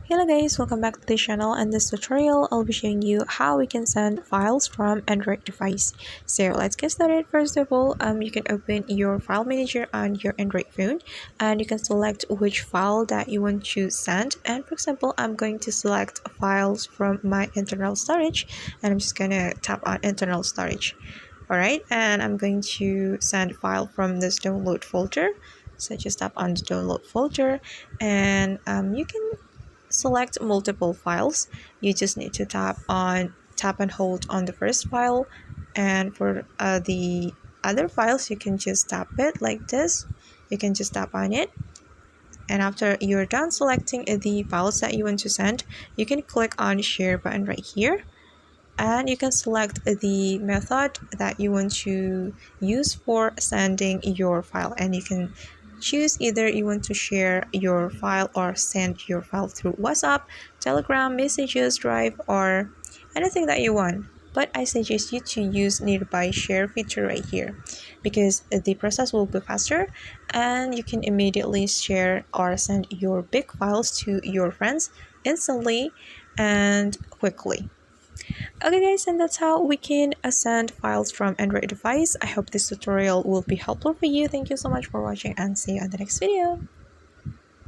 Hello guys, welcome back to the channel. In this tutorial, I'll be showing you how we can send files from Android device. So let's get started. First of all, you can open your file manager on your Android phone and you can select which file that you want to send. And for example, I'm going to select files from my internal storage and I'm just gonna tap on internal storage. Alright, and I'm going to send file from this download folder. So just tap on the download folder and you can select multiple files. You just need to tap and hold on the first file, and for the other files you can just tap it like this. You can just tap on it, and after you're done selecting the files that you want to send, you can click on share button right here, and you can select the method that you want to use for sending your file, and you can choose either you want to share your file or send your file through WhatsApp, Telegram, Messages, Drive, or anything that you want. But I suggest you to use nearby share feature right here because the process will be faster and you can immediately share or send your big files to your friends instantly and quickly. Okay guys, and that's how we can send files from Android device. I hope this tutorial will be helpful for you. Thank you so much for watching and see you on the next video.